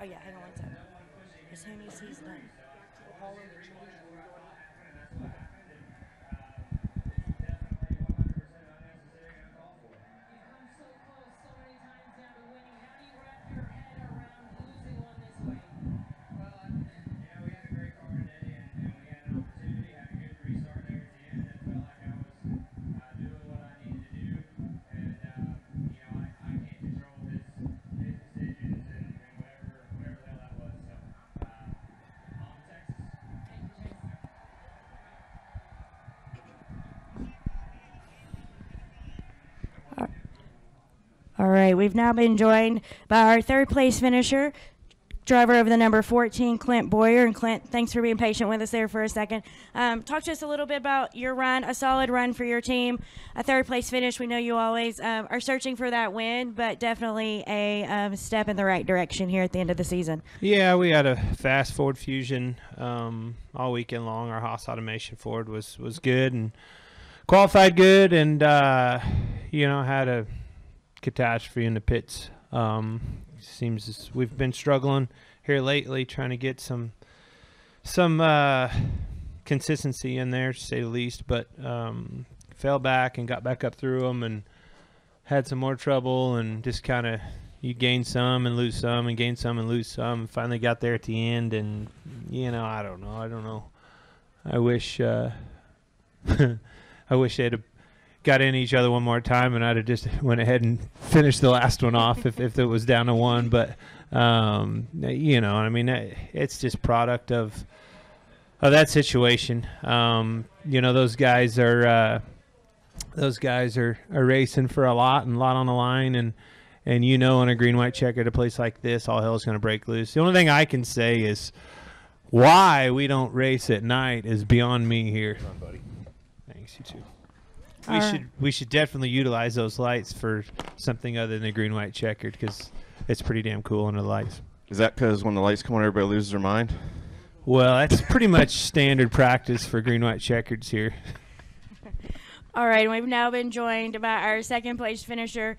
yeah, hang on one second. As soon as he's done. All right, we've now been joined by our third place finisher, driver of the number 14, Clint Bowyer. And Clint, thanks for being patient with us there for a second. Talk to us a little bit about your run, a solid run for your team, a third place finish. We know you always are searching for that win, but definitely a step in the right direction here at the end of the season. Yeah, we had a fast Ford Fusion all weekend long. Our Haas Automation Ford was good and qualified good, and had a catastrophe in the pits. Seems we've been struggling here lately trying to get some consistency in there, to say the least, but fell back and got back up through them and had some more trouble, and just kind of you gain some and lose some and gain some and lose some. Finally got there at the end, and I don't know. I wish I wish they'd have got in each other one more time, and I'd have just went ahead and finished the last one off if it was down to one. But it's just product of that situation. Those guys are racing for a lot on the line, and in a green white checkered, a place like this, all hell is going to break loose. The only thing I can say is why we don't race at night is beyond me here. Come on, buddy. Thanks, you too. We should definitely utilize those lights for something other than the green white checkered, because it's pretty damn cool under the lights. Is that because when the lights come on, everybody loses their mind? Well, that's pretty much standard practice for green white checkers here. All right, we've now been joined by our second place finisher,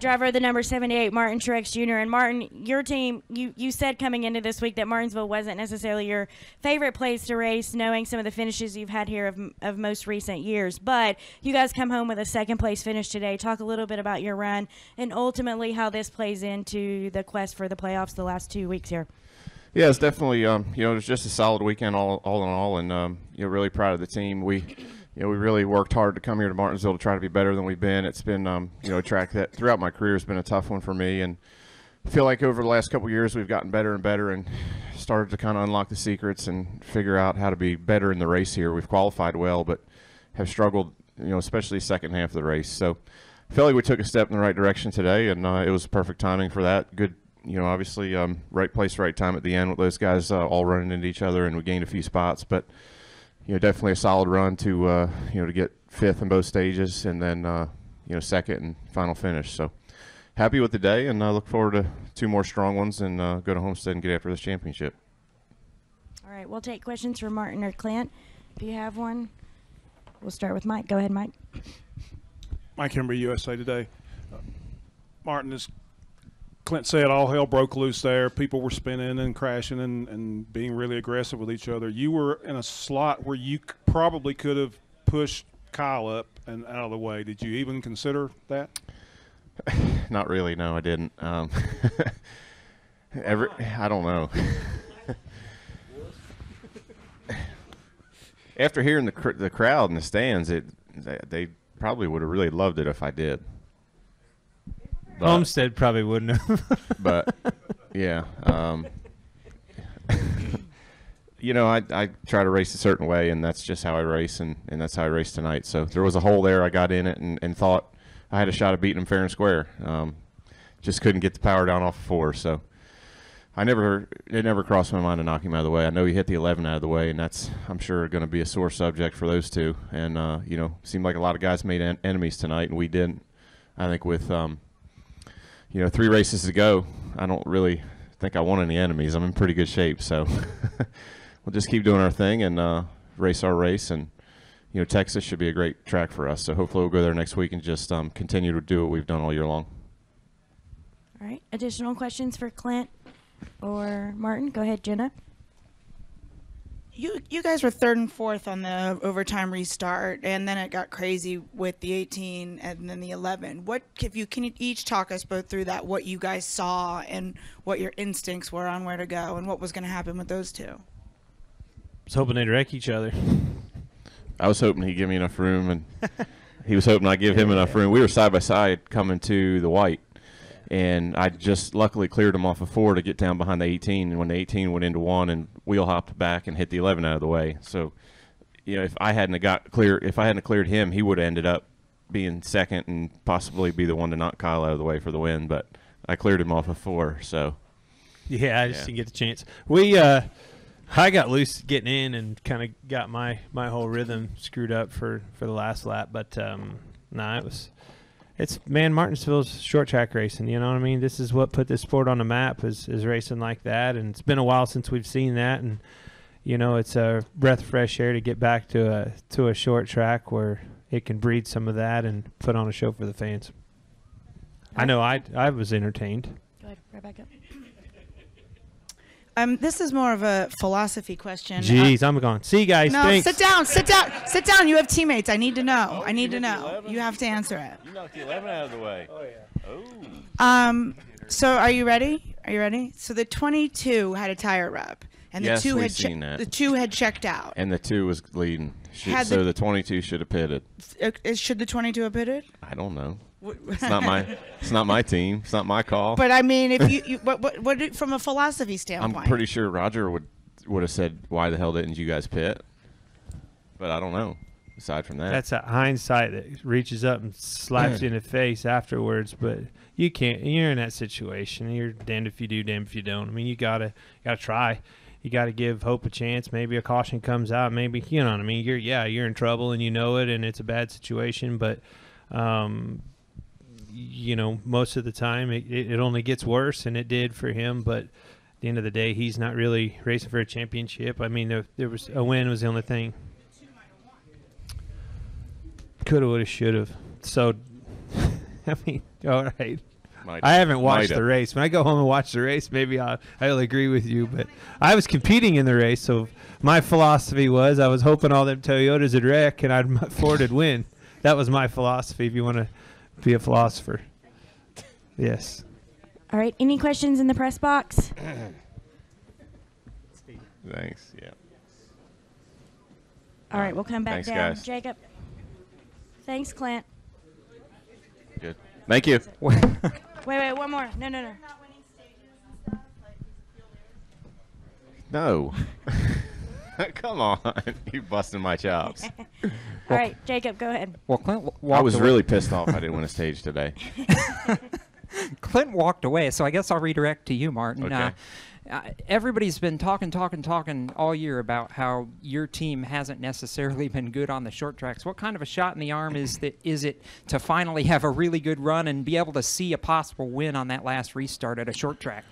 driver of the number 78, Martin Truex Jr. And Martin, your team, you said coming into this week that Martinsville wasn't necessarily your favorite place to race, knowing some of the finishes you've had here of most recent years. But you guys come home with a second place finish today. Talk a little bit about your run and ultimately how this plays into the quest for the playoffs the last 2 weeks here. Yeah, it's definitely, it was just a solid weekend all in all, and, really proud of the team. We really worked hard to come here to Martinsville to try to be better than we've been. It's been, a track that throughout my career has been a tough one for me, and I feel like over the last couple of years we've gotten better and better and started to kind of unlock the secrets and figure out how to be better in the race here. We've qualified well, but have struggled, especially second half of the race. So I feel like we took a step in the right direction today, and it was perfect timing for that. Good, obviously right place, right time at the end with those guys all running into each other, and we gained a few spots, but definitely a solid run to to get fifth in both stages, and then second and final finish. So happy with the day, and look forward to two more strong ones, and go to Homestead and get after this championship. All right, we'll take questions from Martin or Clint. If you have one, we'll start with Mike. Go ahead, Mike. Mike Henry, USA Today. Martin, as Clint said, all hell broke loose there. People were spinning and crashing and being really aggressive with each other. You were in a slot where you probably could have pushed Kyle up and out of the way. Did you even consider that? Not really. No, I didn't. I don't know. After hearing the crowd in the stands, they probably would have really loved it if I did. But, Homestead probably wouldn't have. But, yeah. I try to race a certain way, and that's just how I race, and that's how I race tonight. So there was a hole there. I got in it and thought I had a shot of beating him fair and square. Just couldn't get the power down off of 4. So it never crossed my mind to knock him out of the way. I know he hit the 11 out of the way, and that's, I'm sure, going to be a sore subject for those two. And, seemed like a lot of guys made enemies tonight, and we didn't. I think with 3 races to go, I don't really think I want any enemies. I'm in pretty good shape, so we'll just keep doing our thing and race our race. And Texas should be a great track for us. So hopefully we'll go there next week and just continue to do what we've done all year long. All right. Additional questions for Clint? or Martin. Go ahead, Jenna. You guys were 3rd and 4th on the overtime restart, and then it got crazy with the 18 and then the 11. What if you can each talk us both through that? What you guys saw and what your instincts were on where to go, and what was going to happen with those two? I was hoping they'd wreck each other. I was hoping he'd give me enough room, and he was hoping I'd give him enough room. We were side by side coming to the white, and I just luckily cleared him off of 4 to get down behind the 18. And when the 18 went into 1 and wheel hopped back and hit the 11 out of the way. So, you know, if I hadn't cleared him, he would have ended up being 2nd and possibly be the one to knock Kyle out of the way for the win. But I cleared him off of 4. So, yeah, I just didn't get the chance. I got loose getting in and kind of got my whole rhythm screwed up for the last lap. But it's Martinsville's short track racing. You know what I mean? This is what put this sport on the map is racing like that. And it's been a while since we've seen that. And you know, it's a breath of fresh air to get back to a short track where it can breed some of that and put on a show for the fans. I know I was entertained. Go ahead, right back up. This is more of a philosophy question. Jeez, I'm going. See you guys. No, thanks. sit down. You have teammates. I need to know. I need to know. You have to answer it. you knocked the 11 out of the way. Oh, yeah. Oh. So are you ready? So the 22 had a tire rep, and Yes, the 2 we've had seen that. the 2 had checked out. And the 2 was leading. Had So the- the 22 should have pitted. Should the 22 have pitted? I don't know. It's not my team. It's not my call. But I mean, if you what from a philosophy I'm standpoint, pretty sure Roger would have said, "Why the hell didn't you guys pit?" But I don't know. Aside from that, That's a hindsight that reaches up and slaps you in the face afterwards. But you can't. You're in that situation. You're damned if you do, damned if you don't. I mean, you gotta try. You gotta give hope a chance. Maybe a caution comes out. Maybe you know what I mean. You're in trouble and you know it, and it's a bad situation. But you know, most of the time it only gets worse, and it did for him. But at the end of the day, he's not really racing for a championship. I mean, there was a win was the only thing. Coulda, woulda, shoulda. So, I mean, all right. I haven't watched the race. When I go home and watch the race, maybe I'll agree with you. But I was competing in the race, so my philosophy was I was hoping all them Toyotas would wreck and Ford would win. That was my philosophy. If you want to be a philosopher, yes. All right. Any questions in the press box? thanks. Yeah. All right. We'll come back Thanks, down. guys. Jacob. Thanks, Clint. Good. Thank you. Wait. One more. No. No. Come on. You busting my chops. All right, Jacob, go ahead. Well, Clint I walked was away. really pissed off I didn't win a stage today. Clint walked away, so I guess I'll redirect to you, Martin. Okay. Everybody's been talking all year about how your team hasn't necessarily been good on the short tracks. What kind of a shot in the arm is it to finally have a really good run and be able to see a possible win on that last restart at a short track?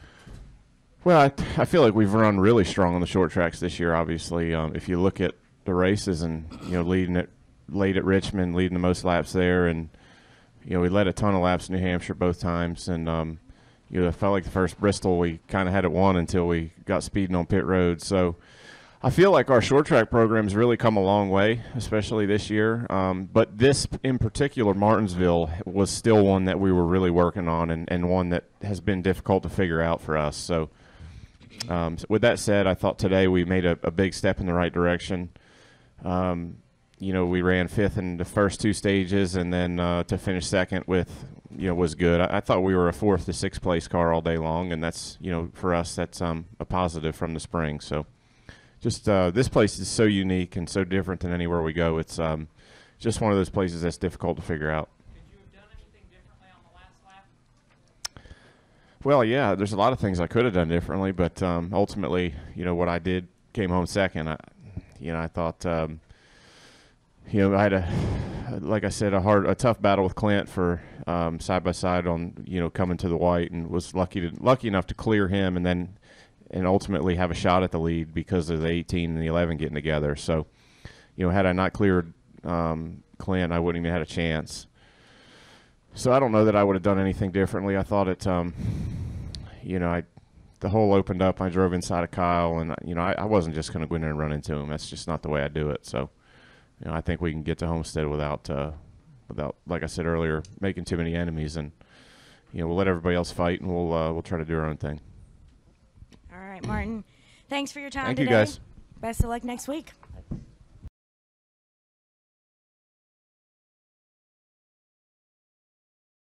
Well, I feel like we've run really strong on the short tracks this year. Obviously, if you look at the races and leading it late at Richmond, leading the most laps there, and we led a ton of laps in New Hampshire both times, and I felt like the first Bristol we kind of had it won until we got speeding on pit road. So I feel like our short track program's really come a long way, especially this year. But this in particular, Martinsville, was still one that we were really working on, and one that has been difficult to figure out for us. So with that said, I thought today we made a big step in the right direction. We ran 5th in the first 2 stages, and then to finish 2nd with, was good. I thought we were a 4th to 6th place car all day long, and that's, for us, that's a positive from the spring. So just this place is so unique and so different than anywhere we go. It's just one of those places that's difficult to figure out. Could you have done anything differently on the last lap? Well, yeah, there's a lot of things I could have done differently, but ultimately, what I did came home second. I thought, I had like I said, a tough battle with Clint for side by side on, coming to the white, and was lucky enough to clear him, and ultimately have a shot at the lead because of the 18 and the 11 getting together. So, had I not cleared Clint, I wouldn't even had a chance. So I don't know that I would have done anything differently. I thought I the hole opened up. I drove inside of Kyle, and you know, I wasn't just going to go in there and run into him. That's just not the way I do it. So, you know, I think we can get to Homestead without, like I said earlier, making too many enemies, and you know, we'll let everybody else fight, and we'll try to do our own thing. All right, Martin. Thanks for your time Thank today. you, guys. Best of luck next week.